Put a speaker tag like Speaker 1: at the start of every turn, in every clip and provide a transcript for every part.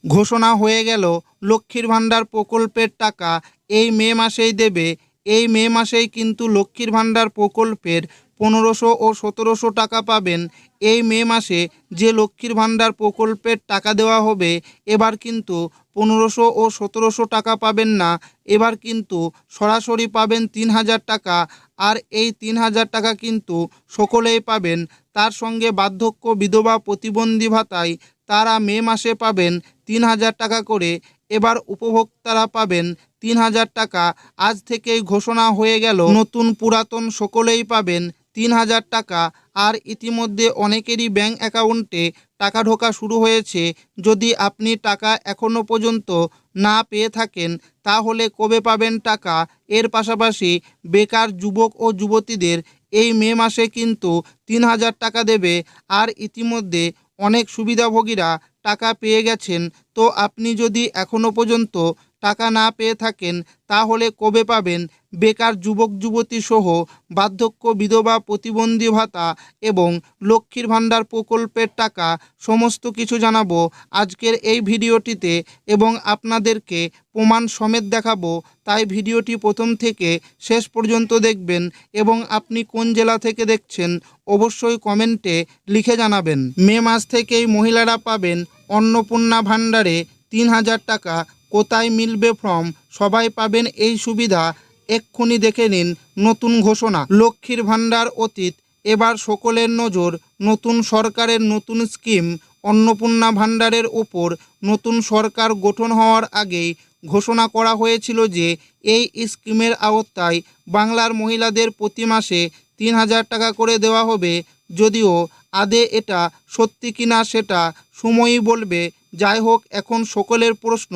Speaker 1: ঘোষণা হয়ে গেল লক্ষ্মীর ভাণ্ডার প্রকল্পের টাকা এই মে মাসেই দেবে। এই মে মাসেই কিন্তু লক্ষ্মীর ভাণ্ডার প্রকল্পের 1500 ও 1700 টাকা পাবেন। এই মে মাসে যে লক্ষ্মীর ভাণ্ডার প্রকল্পের টাকা দেওয়া হবে, এবার কিন্তু 1500 ও 1700 টাকা পাবেন না, এবার কিন্তু সরাসরি পাবেন 3000 টাকা। আর এই 3000 টাকা কিন্তু সকলেই পাবেন। তার সঙ্গে বার্ধক্য, বিধবা, প্রতিবন্ধী ভাতায় তারা মে মাসে পাবেন 3000 টাকা করে। এবার উপভোক্তারা পাবেন 3000 টাকা। আজ থেকেই ঘোষণা হয়ে গেল, নতুন পুরাতন সকলেই পাবেন 3000 টাকা। আর ইতিমধ্যে অনেকেরই ব্যাংক অ্যাকাউন্টে টাকা ঢোকা শুরু হয়েছে। যদি আপনি টাকা এখনও পর্যন্ত না পেয়ে থাকেন, তাহলে কবে পাবেন টাকা? এর পাশাপাশি বেকার যুবক ও যুবতীদের এই মে মাসে কিন্তু 3000 টাকা দেবে। আর ইতিমধ্যে অনেক সুবিধাভোগীরা টাকা পেয়ে গেছেন। তো আপনি যদি এখনও পর্যন্ত টাকা না পেয়ে থাকেন, তাহলে কবে পাবেন? বেকার যুবক যুবতী সহ বার্ধক্য, বিধবা, প্রতিবন্ধী ভাতা এবং লক্ষ্মীর ভাণ্ডার প্রকল্পের টাকা সমস্ত কিছু জানাবো আজকের এই ভিডিওটিতে এবং আপনাদেরকে প্রমাণ সমেত দেখাবো। তাই ভিডিওটি প্রথম থেকে শেষ পর্যন্ত দেখবেন এবং আপনি কোন জেলা থেকে দেখছেন অবশ্যই কমেন্টে লিখে জানাবেন। মে মাস থেকেই মহিলারা পাবেন অন্নপূর্ণা ভাণ্ডারে 3000 টাকা। কোথায় মিলবে ফর্ম? সবাই পাবেন এই সুবিধা। এক্ষুনি দেখে নিন নতুন ঘোষণা। লক্ষ্মীর ভাণ্ডার অতীত, এবার সকলের নজর নতুন সরকারের নতুন স্কিম। অন্নপূর্ণা ভাণ্ডারের ওপর নতুন সরকার গঠন হওয়ার আগেই ঘোষণা করা হয়েছিল যে এই স্কিমের আওতায় বাংলার মহিলাদের প্রতি মাসে 3000 টাকা করে দেওয়া হবে। যদিও আদে এটা সত্যি কিনা সেটা সময়ই বলবে। যাই হোক, এখন সকলের প্রশ্ন,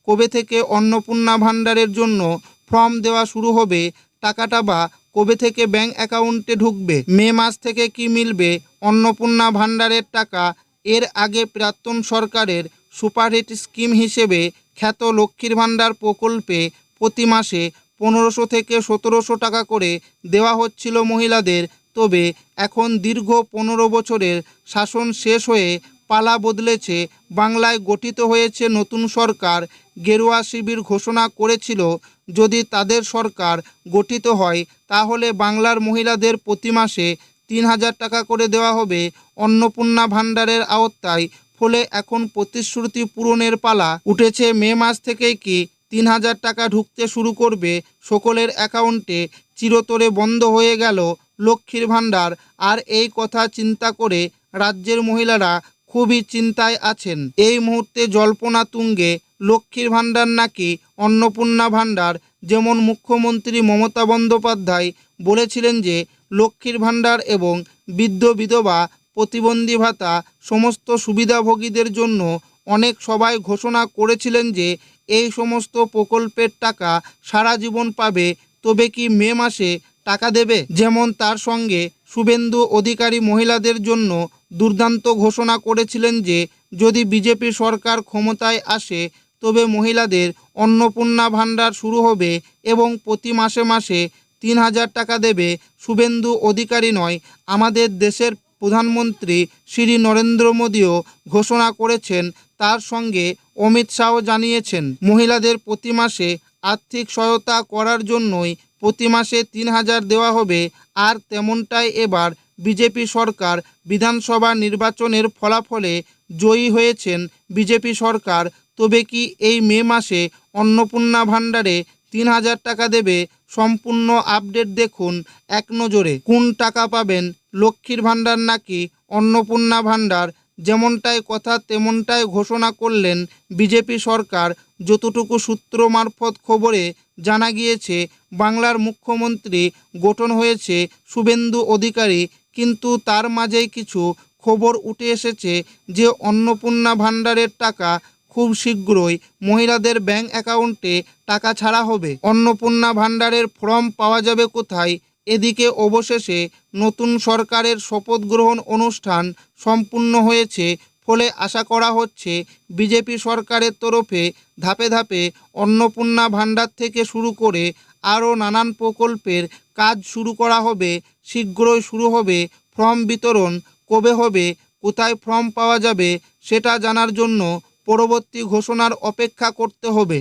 Speaker 1: কবে থেকে অন্নপূর্ণা ভাণ্ডারের জন্য ফর্ম দেওয়া শুরু হবে? টাকাটা বা কবে থেকে ব্যাংক অ্যাকাউন্টে ঢুকবে? মে মাস থেকে কি মিলবে অন্নপূর্ণা ভাণ্ডারের টাকা? এর আগে প্রাক্তন সরকারের সুপারহিট স্কিম হিসেবে খ্যাত লক্ষ্মীর ভাণ্ডার প্রকল্পে প্রতি মাসে 1500 থেকে 1700 টাকা করে দেওয়া হচ্ছিল মহিলাদের। তবে এখন দীর্ঘ 15 বছরের শাসন শেষ হয়ে পালা বদলেছে। বাংলায় গঠিত হয়েছে নতুন সরকার। গেরুয়া শিবির ঘোষণা করেছিল, যদি তাদের সরকার গঠিত হয় তাহলে বাংলার মহিলাদের প্রতি মাসে 3000 টাকা করে দেওয়া হবে অন্নপূর্ণা ভাণ্ডারের আওতায়। ফলে এখন প্রতিশ্রুতি পূরণের পালা উঠেছে। মে মাস থেকেই কি 3000 টাকা ঢুকতে শুরু করবে সকলের অ্যাকাউন্টে? চিরতরে বন্ধ হয়ে গেল লক্ষ্মীর ভাণ্ডার। আর এই কথা চিন্তা করে রাজ্যের মহিলারা খুবই চিন্তায় আছেন। এই মুহূর্তে জল্পনা তুঙ্গে লক্ষ্মীর ভাণ্ডার নাকি অন্নপূর্ণা ভাণ্ডার। যেমন মুখ্যমন্ত্রী মমতা বন্দ্যোপাধ্যায় বলেছিলেন যে লক্ষ্মীর ভাণ্ডার এবং বৃদ্ধ, বিধবা, প্রতিবন্ধী ভাতা সমস্ত সুবিধাভোগীদের জন্য অনেক সভায় ঘোষণা করেছিলেন যে এই সমস্ত প্রকল্পের টাকা সারা জীবন পাবে। তবে কি মে মাসে টাকা দেবে? যেমন তার সঙ্গে শুভেন্দু অধিকারী মহিলাদের জন্য দুর্দান্ত ঘোষণা করেছিলেন যে যদি বিজেপি সরকার ক্ষমতায় আসে তবে মহিলাদের অন্নপূর্ণা ভাণ্ডার শুরু হবে এবং প্রতি মাসে মাসে 3000 টাকা দেবে। শুভেন্দু অধিকারী নয়, আমাদের দেশের প্রধানমন্ত্রী শ্রী নরেন্দ্র মোদীও ঘোষণা করেছেন। তার সঙ্গে অমিত শাহ জানিয়েছেন মহিলাদের প্রতি মাসে আর্থিক সহায়তা করার জন্যই প্রতি মাসে 3000 দেওয়া হবে। আর তেমনটাই এবার বিজেপি সরকার। বিধানসভা নির্বাচনের ফলাফলে জয়ী হয়েছেন বিজেপি সরকার। তবে কি এই মে মাসে অন্নপূর্ণা ভাণ্ডারে 3000 টাকা দেবে? সম্পূর্ণ আপডেট দেখুন এক নজরে। কোন টাকা পাবেন? লক্ষ্মীর ভাণ্ডার নাকি অন্নপূর্ণা ভাণ্ডার? যেমনটাই কথা তেমনটাই ঘোষণা করলেন বিজেপি সরকার। যতটুকু সূত্র মারফত খবরে জানা গিয়েছে, বাংলার মুখ্যমন্ত্রী গঠন হয়েছে শুভেন্দু অধিকারী। কিন্তু তার মাঝেই কিছু খবর উঠে এসেছে যে অন্নপূর্ণা ভাণ্ডারের টাকা খুব শীঘ্রই মহিলাদের ব্যাংক অ্যাকাউন্টে টাকা ছাড়া হবে। অন্নপূর্ণা ভাণ্ডারের ফর্ম পাওয়া যাবে কোথায়? এদিকে অবশেষে নতুন সরকারের শপথ গ্রহণ অনুষ্ঠান সম্পূর্ণ হয়েছে। ফলে আশা করা হচ্ছে বিজেপি সরকারের তরফে ধাপে ধাপে অন্নপূর্ণা ভাণ্ডার থেকে শুরু করে আরও নানান প্রকল্পের কাজ শুরু করা হবে। শীঘ্রই শুরু হবে ফর্ম বিতরণ। কবে হবে, কোথায় ফর্ম পাওয়া যাবে সেটা জানার জন্য পরবর্তী ঘোষণার অপেক্ষা করতে হবে।